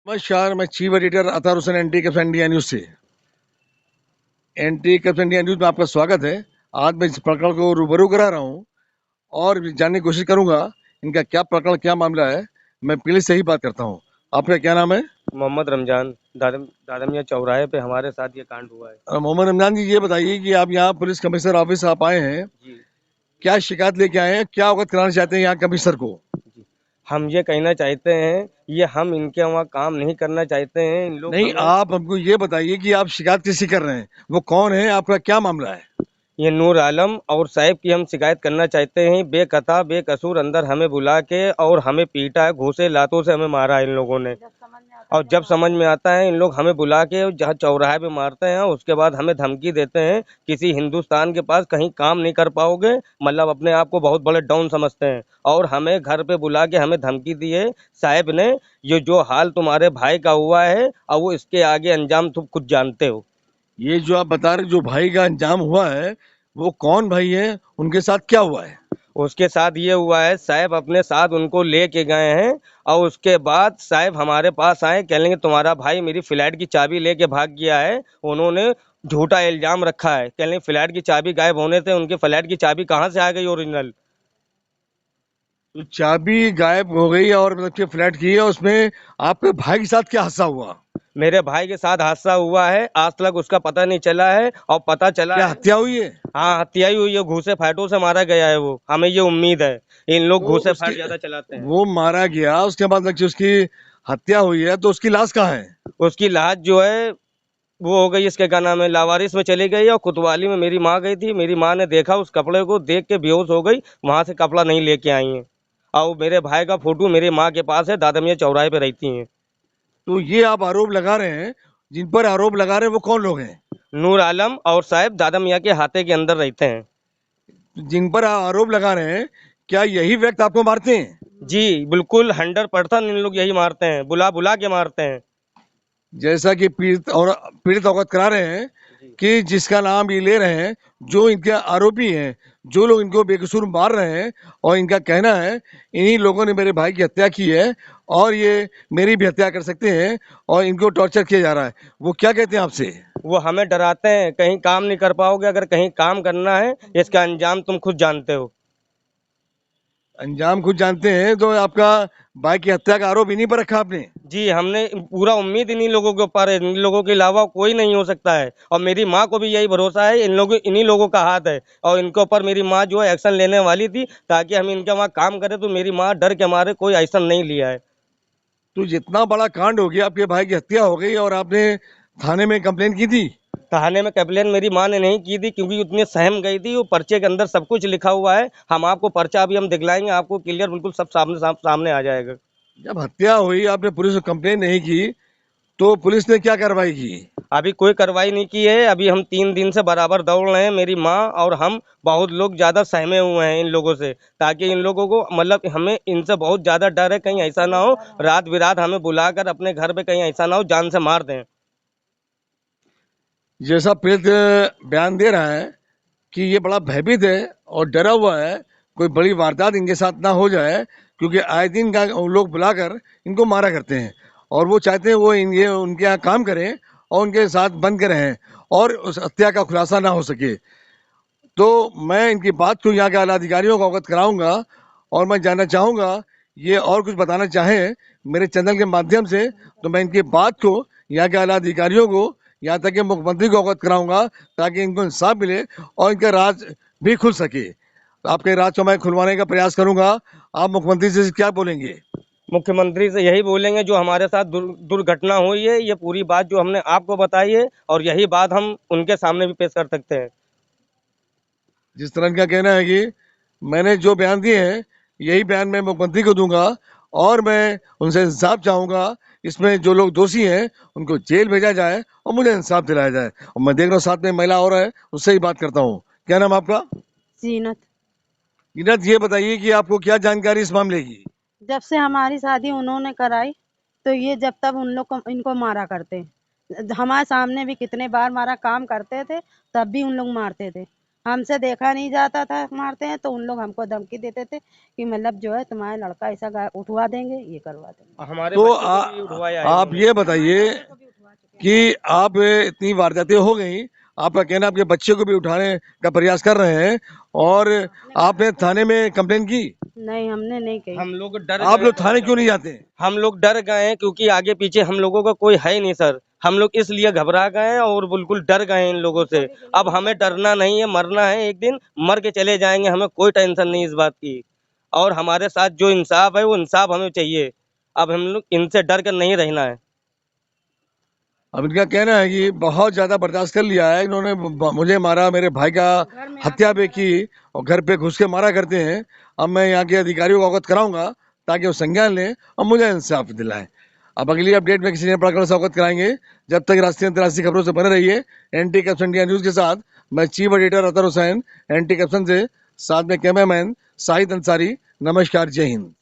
नमस्कार, मैं chief editor Athar Hussain anti corruption India news से। एंटी करप्शन इंडिया न्यूज में आपका स्वागत है। आज मैं इस प्रकरण को रूबरू करा रहा हूँ और जानने की कोशिश करूंगा इनका क्या प्रकरण, क्या मामला है। मैं पुलिस से ही बात करता हूँ। आपका क्या नाम है? मोहम्मद रमजान। दादमिया चौराहे पे हमारे साथ ये कांड हुआ है। मोहम्मद रमजान जी, ये बताइए कि आप यहाँ पुलिस कमिश्नर ऑफिस आप आए हैं, जी क्या शिकायत लेके आए हैं, क्या अवगत कराना चाहते हैं यहाँ कमिश्नर को? जी। हम ये कहना चाहते हैं, ये हम इनके वहाँ काम नहीं करना चाहते हैं। इन लोग नहीं, हमें आप हमको ये बताइए कि आप शिकायत किसी कर रहे हैं, वो कौन है, आपका क्या मामला है? ये नूर आलम और साहिब की हम शिकायत करना चाहते हैं। बेकता बेकसूर अंदर हमें बुला के और हमें पीटा है, घूसे लातों से हमें मारा है इन लोगों ने। और जब समझ में आता है इन लोग हमें बुला के जहाँ चौराहे पे मारते हैं, उसके बाद हमें धमकी देते हैं किसी हिंदुस्तान के पास कहीं काम नहीं कर पाओगे। मतलब अपने आप को बहुत बड़े डाउन समझते हैं और हमें घर पे बुला के हमें धमकी दी है साहब ने, ये जो हाल तुम्हारे भाई का हुआ है और वो इसके आगे अंजाम तुम खुद जानते हो। ये जो आप बता रहे, जो भाई का अंजाम हुआ है, वो कौन भाई है, उनके साथ क्या हुआ है? उसके साथ ये हुआ है, साहब अपने साथ उनको लेके गए हैं और उसके बाद साहब हमारे पास आए, कह लेंगे तुम्हारा भाई मेरी फ्लैट की चाबी लेके भाग गया है। उन्होंने झूठा इल्जाम रखा है, कह लेंगे फ्लैट की चाबी गायब होने से उनके फ्लैट की चाबी कहाँ से आ गई ओरिजिनल। तो चाबी गायब हो गई और मतलब कि फ्लैट की है, उसमें आपके भाई के साथ क्या हादसा हुआ? मेरे भाई के साथ हादसा हुआ है, आज तक उसका पता नहीं चला है और पता चला क्या है। हत्या हुई है? हाँ, हत्या ही हुई है, घूसे फाटों से मारा गया है वो, हमें ये उम्मीद है। इन लोग तो घूसे उसकी, फाट ज्यादा चलाते हैं। वो मारा गया, उसके बाद लग उसकी हत्या हुई है, तो उसकी लाश कहाँ है? उसकी लाश जो है वो हो गई, इसके क्या नाम है, लावारिस में चली गई और कोतवाली में मेरी माँ गई थी। मेरी माँ ने देखा, उस कपड़े को देख के बेहोश हो गई, वहां से कपड़ा नहीं लेके आई है। और मेरे भाई का फोटो मेरी माँ के पास है, दादमिया चौराहे पे रहती हैं। तो ये आप आरोप लगा रहे हैं, जिन पर आरोप लगा रहे हैं वो कौन लोग हैं? नूर आलम और साहब दादमिया के हाथे के अंदर रहते हैं। जिन पर आरोप लगा रहे हैं, क्या यही व्यक्ति आपको मारते हैं? जी बिल्कुल, 100% इन लोग यही मारते हैं, बुला बुला के मारते हैं। जैसा कि पीड़ित अवगत करा रहे हैं कि जिसका नाम ये ले रहे हैं, जो इनके आरोपी हैं, जो लोग इनको बेकसूर मार रहे हैं, और इनका कहना है इन्हीं लोगों ने मेरे भाई की हत्या की है और ये मेरी भी हत्या कर सकते हैं और इनको टॉर्चर किया जा रहा है। वो क्या कहते हैं आपसे? वो हमें डराते हैं, कहीं काम नहीं कर पाओगे, अगर कहीं काम करना है इसका अंजाम तुम खुद जानते हो। अंजाम खुद जानते हैं, तो आपका भाई की हत्या का आरोप इन्हीं पर रखा आपने? जी, हमने पूरा उम्मीद इन्हीं लोगों के ऊपर है, इन लोगों के अलावा कोई नहीं हो सकता है। और मेरी माँ को भी यही भरोसा है, इन्हीं लोगों का हाथ है। और इनके ऊपर मेरी माँ जो है एक्शन लेने वाली थी ताकि हम इनके वहाँ काम करें, तो मेरी माँ डर के मारे कोई एक्शन नहीं लिया है। तो जितना बड़ा कांड हो गया, आपके भाई की हत्या हो गई और आपने थाने में कंप्लेन की थी? थाने में कंप्लेन मेरी माँ ने नहीं की थी, क्योंकि उतनी सहम गई थी। वो पर्चे के अंदर सब कुछ लिखा हुआ है, हम आपको पर्चा अभी हम दिखलाएंगे, आपको क्लियर बिल्कुल सब सामने आ जाएगा। जब हत्या हुई, आपने पुलिस को कंप्लेन नहीं की, तो पुलिस ने क्या कार्रवाई की? अभी कोई कार्रवाई नहीं की है। अभी हम 3 दिन से बराबर दौड़ रहे हैं, मेरी माँ और हम बहुत लोग ज़्यादा सहमे हुए हैं इन लोगों से, ताकि इन लोगों को मतलब हमें इनसे बहुत ज़्यादा डर है, कहीं ऐसा ना हो रात बिरात हमें बुलाकर अपने घर पे कहीं ऐसा ना हो जान से मार दें। जैसा पीड़ित बयान दे रहा है कि ये बड़ा भयभीत है और डरा हुआ है, कोई बड़ी वारदात इनके साथ ना हो जाए, क्योंकि आए दिन का उन लोग बुलाकर इनको मारा करते हैं और वो चाहते हैं वो ये उनके यहाँ काम करें और उनके साथ बन के रहें और उस हत्या का खुलासा ना हो सके। तो मैं इनकी बात को यहाँ के आला अधिकारियों को अवगत कराऊंगा और मैं जानना चाहूँगा, ये और कुछ बताना चाहें मेरे चैनल के माध्यम से, तो मैं इनकी बात को यहाँ के आला अधिकारियों को, यहाँ तक कि मुख्यमंत्री को अवगत कराऊंगा, ताकि इनको इंसाफ मिले और इनका राज भी खुल सके। तो आपके राज को मैं खुलवाने का प्रयास करूंगा। आप मुख्यमंत्री से क्या बोलेंगे? मुख्यमंत्री से यही बोलेंगे, जो हमारे साथ दुर्घटना हुई है, ये पूरी बात जो हमने आपको बताई है, और यही बात हम उनके सामने भी पेश कर सकते हैं। जिस तरह इनका कहना है कि मैंने जो बयान दिए हैं, यही बयान मैं मुख्यमंत्री को दूंगा और मैं उनसे इंसाफ चाहूंगा। इसमें जो लोग दोषी हैं उनको जेल भेजा जाए और मुझे इंसाफ दिलाया जाए। और मैं देख रहा हूँ साथ में महिला और है, उससे ही बात करता हूँ। क्या नाम आपका? जीनत। नीरज, ये बताइए कि आपको क्या जानकारी इस मामले की? जब से हमारी शादी उन्होंने कराई, तो ये जब तब उन लोग को इनको मारा करते। हमारे सामने भी कितने बार मारा, काम करते थे तब भी उन लोग मारते थे। हमसे देखा नहीं जाता था मारते हैं, तो उन लोग हमको धमकी देते थे कि मतलब जो है तुम्हारा लड़का ऐसा उठवा देंगे, ये करवा देंगे। हमारे तो बच्चों को भी उठवाया है आप इन्होंने। ये बताइए कि आप इतनी वारदातें हो गई, आपका कहना आपके बच्चे को भी उठाने का प्रयास कर रहे हैं और आपने थाने में कंप्लेन की? नहीं, हमने नहीं कही। हम लोग डर आप गए लोग थाने क्यों नहीं जाते? हम लोग डर गए हैं क्योंकि आगे पीछे हम लोगों का कोई है ही नहीं सर। हम लोग इसलिए घबरा गए हैं और बिल्कुल डर गए हैं इन लोगों से। अब हमें डरना नहीं है, मरना है, एक दिन मर के चले जाएंगे, हमें कोई टेंशन नहीं इस बात की। और हमारे साथ जो इंसाफ है वो इंसाफ हमें चाहिए। अब हम लोग इनसे डर कर नहीं रहना है। अब इनका कहना है कि बहुत ज्यादा बर्दाश्त कर लिया है, इन्होंने मुझे मारा, मेरे भाई का हत्या भी की और घर पे घुस के मारा करते हैं। अब मैं यहाँ के अधिकारियों को अवगत कराऊंगा ताकि वो संज्ञान लें और मुझे इंसाफ दिलाएं। अब अगली अपडेट में किसी नए प्रकरण से अवगत कराएंगे। जब तक राष्ट्रीय अंतर्राष्ट्रीय खबरों से बने रहिए एंटी करप्शन इंडिया न्यूज के साथ। मैं चीफ एडिटर अतर हुसैन, एंटी करप्शन से, साथ में कैमरामैन शाहिद अंसारी। नमस्कार, जय हिंद।